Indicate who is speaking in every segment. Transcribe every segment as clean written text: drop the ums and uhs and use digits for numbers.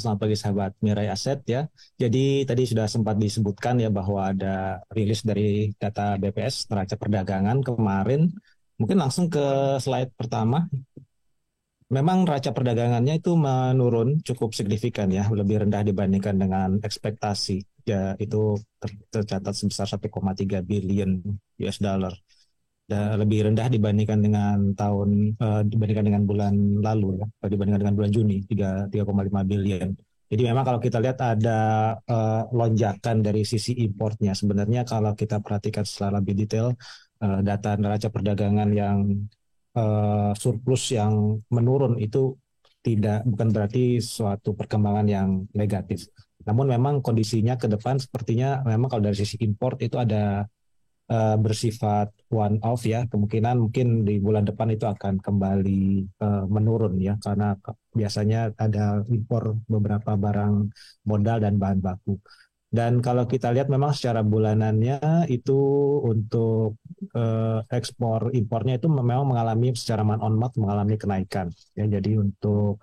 Speaker 1: selamat pagi sahabat Mirai Aset ya. Jadi tadi sudah sempat disebutkan ya bahwa ada rilis dari data BPS neraca perdagangan kemarin. Mungkin langsung ke slide pertama. Memang neraca perdagangannya itu menurun cukup signifikan ya, lebih rendah dibandingkan dengan ekspektasi. Ya, itu tercatat sebesar 1,3 billion US dollar. Dan lebih rendah dibandingkan dengan dibandingkan dengan bulan lalu ya, dibandingkan dengan bulan Juni 3,5 billion. Jadi memang kalau kita lihat ada lonjakan dari sisi importnya. Sebenarnya kalau kita perhatikan secara lebih detail data neraca perdagangan yang surplus yang menurun itu bukan berarti suatu perkembangan yang negatif. Namun memang kondisinya ke depan sepertinya memang kalau dari sisi import itu ada bersifat one off ya, kemungkinan mungkin di bulan depan itu akan kembali menurun ya, karena biasanya ada impor beberapa barang modal dan bahan baku. Dan kalau kita lihat memang secara bulanannya itu untuk ekspor impornya itu memang mengalami secara month on month mengalami kenaikan ya. Jadi untuk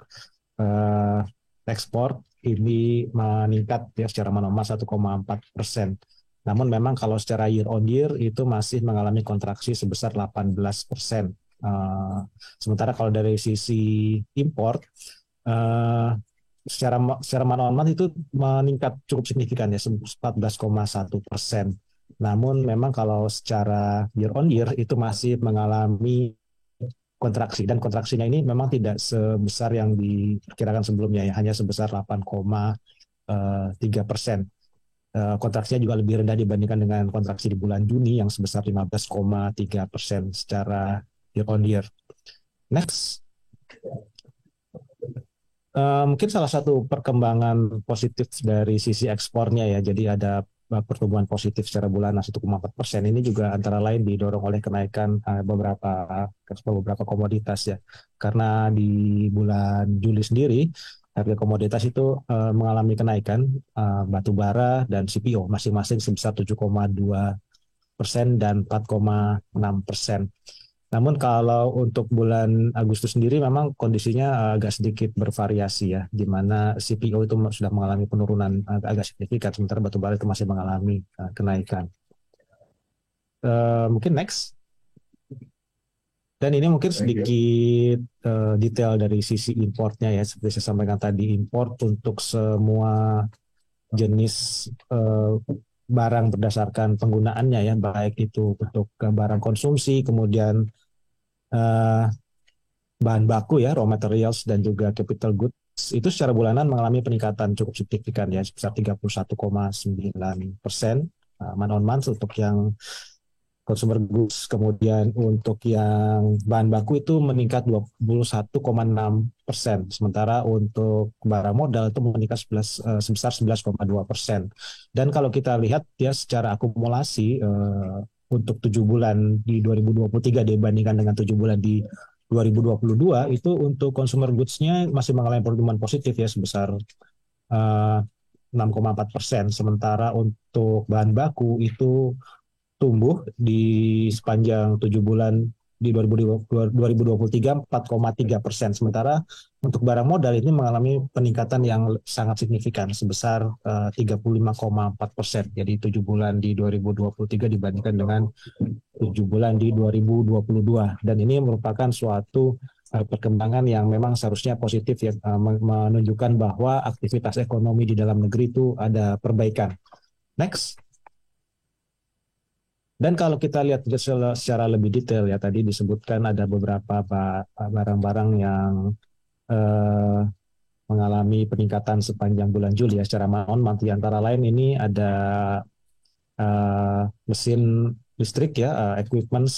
Speaker 1: eh, ekspor ini meningkat ya secara month on month 1,4%. Namun memang kalau secara year on year itu masih mengalami kontraksi sebesar 18%. Sementara kalau dari sisi import, uh, secara month on month itu meningkat cukup signifikan ya 14,1%. Namun memang kalau secara year on year itu masih mengalami kontraksi, dan kontraksinya ini memang tidak sebesar yang diperkirakan sebelumnya ya, hanya sebesar 8,3%. Kontraksinya juga lebih rendah dibandingkan dengan kontraksi di bulan Juni yang sebesar 15,3% secara year on year. Next. Mungkin salah satu perkembangan positif dari sisi ekspornya ya, jadi ada pertumbuhan positif secara bulanan 1,4%. Ini juga antara lain didorong oleh kenaikan beberapa komoditas ya, karena di bulan Juli sendiri harga komoditas itu mengalami kenaikan, batu bara dan CPO masing-masing sebesar 7,2% dan 4,6%. Namun kalau untuk bulan Agustus sendiri memang kondisinya agak sedikit bervariasi ya, di mana CPO itu sudah mengalami penurunan agak signifikan, sementara batubara itu masih mengalami kenaikan. Mungkin next. Dan ini mungkin sedikit detail dari sisi importnya ya, seperti saya sampaikan tadi, import untuk semua jenis barang berdasarkan penggunaannya ya, baik itu untuk barang konsumsi, kemudian uh, bahan baku ya, raw materials, dan juga capital goods itu secara bulanan mengalami peningkatan cukup signifikan ya, sebesar 31,9% month on month untuk yang consumer goods. Kemudian untuk yang bahan baku itu meningkat 21,6%, sementara untuk barang modal itu meningkat sebesar 11,2%. Dan kalau kita lihat ya secara akumulasi untuk 7 bulan di 2023 dibandingkan dengan 7 bulan di 2022 itu untuk consumer goods-nya masih mengalami pertumbuhan positif ya sebesar 6,4%, sementara untuk bahan baku itu tumbuh di sepanjang 7 bulan di 2023 4,3%, sementara untuk barang modal ini mengalami peningkatan yang sangat signifikan sebesar 35,4%. Jadi 7 bulan di 2023 dibandingkan dengan 7 bulan di 2022, dan ini merupakan suatu perkembangan yang memang seharusnya positif ya, menunjukkan bahwa aktivitas ekonomi di dalam negeri itu ada perbaikan. Next. Dan kalau kita lihat secara lebih detail ya, tadi disebutkan ada beberapa barang-barang yang mengalami peningkatan sepanjang bulan Juli ya secara month. Antara lain ini ada mesin listrik ya, equipment,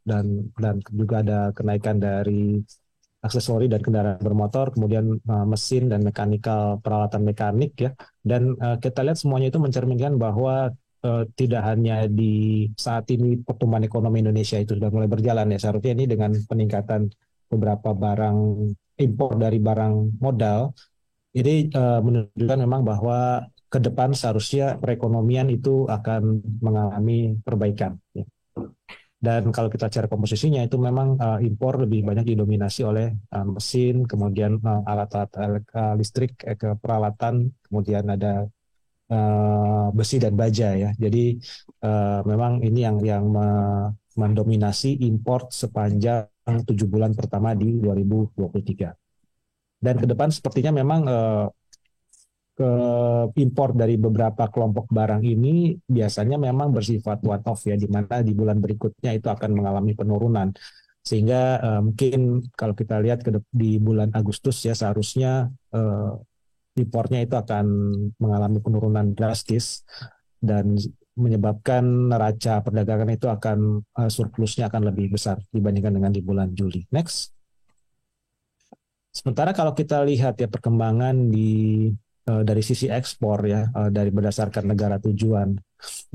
Speaker 1: dan juga ada kenaikan dari aksesori dan kendaraan bermotor, kemudian mesin dan mekanikal, peralatan mekanik ya. Dan kita lihat semuanya itu mencerminkan bahwa tidak hanya di saat ini pertumbuhan ekonomi Indonesia itu sudah mulai berjalan ya, seharusnya ini dengan peningkatan beberapa barang impor dari barang modal ini menunjukkan memang bahwa ke depan seharusnya perekonomian itu akan mengalami perbaikan ya. Dan kalau kita cari komposisinya itu memang impor lebih banyak didominasi oleh mesin, kemudian alat-alat listrik, peralatan, kemudian ada besi dan baja ya. Jadi memang ini yang mendominasi impor sepanjang 7 bulan pertama di 2023. Dan ke depan sepertinya memang ke impor dari beberapa kelompok barang ini biasanya memang bersifat one off ya, di mana di bulan berikutnya itu akan mengalami penurunan. Sehingga mungkin kalau kita lihat di bulan Agustus ya seharusnya impornya itu akan mengalami penurunan drastis dan menyebabkan neraca perdagangan itu akan surplusnya akan lebih besar dibandingkan dengan di bulan Juli. Next. Sementara kalau kita lihat ya perkembangan dari sisi ekspor ya dari berdasarkan negara tujuan,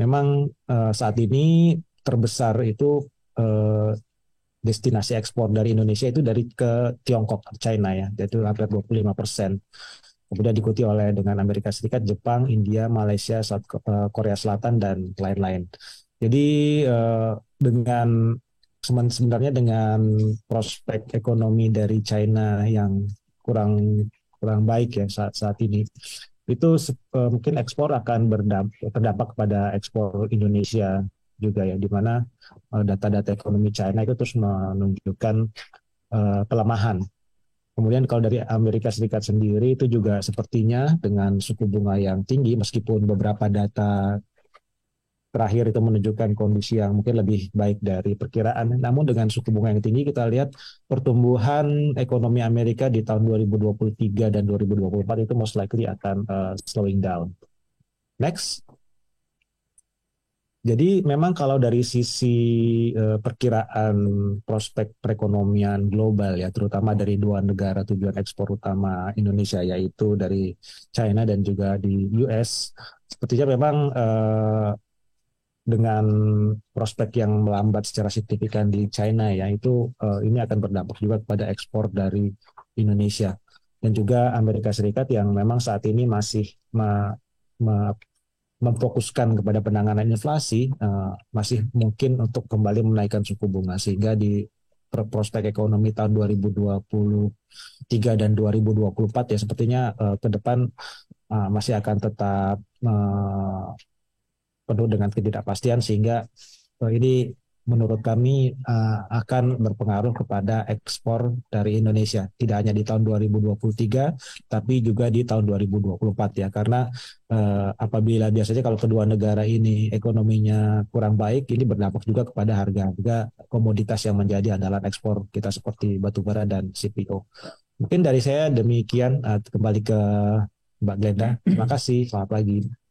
Speaker 1: memang saat ini terbesar itu eh, destinasi ekspor dari Indonesia itu dari ke Tiongkok, China ya, yaitu hampir 25%. Kemudian diikuti oleh dengan Amerika Serikat, Jepang, India, Malaysia, Korea Selatan dan lain-lain. Jadi dengan sebenarnya dengan prospek ekonomi dari China yang kurang kurang baik ya saat ini, itu mungkin ekspor akan terdampak kepada ekspor Indonesia juga ya, di mana data-data ekonomi China itu terus menunjukkan pelemahan. Kemudian kalau dari Amerika Serikat sendiri itu juga sepertinya dengan suku bunga yang tinggi, meskipun beberapa data terakhir itu menunjukkan kondisi yang mungkin lebih baik dari perkiraan. Namun dengan suku bunga yang tinggi kita lihat pertumbuhan ekonomi Amerika di tahun 2023 dan 2024 itu most likely akan slowing down. Next. Jadi memang kalau dari sisi perkiraan prospek perekonomian global ya, terutama dari dua negara tujuan ekspor utama Indonesia, yaitu dari China dan juga di US, sepertinya memang dengan prospek yang melambat secara signifikan di China ya, itu ini akan berdampak juga kepada ekspor dari Indonesia. Dan juga Amerika Serikat yang memang saat ini masih memfokuskan kepada penanganan inflasi, masih mungkin untuk kembali menaikkan suku bunga, sehingga di prospek ekonomi tahun 2023 dan 2024 ya sepertinya ke depan masih akan tetap penuh dengan ketidakpastian, sehingga ini menurut kami akan berpengaruh kepada ekspor dari Indonesia, tidak hanya di tahun 2023 tapi juga di tahun 2024 ya, karena apabila biasanya kalau kedua negara ini ekonominya kurang baik, ini berdampak juga kepada harga-harga komoditas yang menjadi andalan ekspor kita seperti batubara dan CPO. Mungkin dari saya demikian, kembali ke Mbak Glenda. Terima kasih, selamat pagi.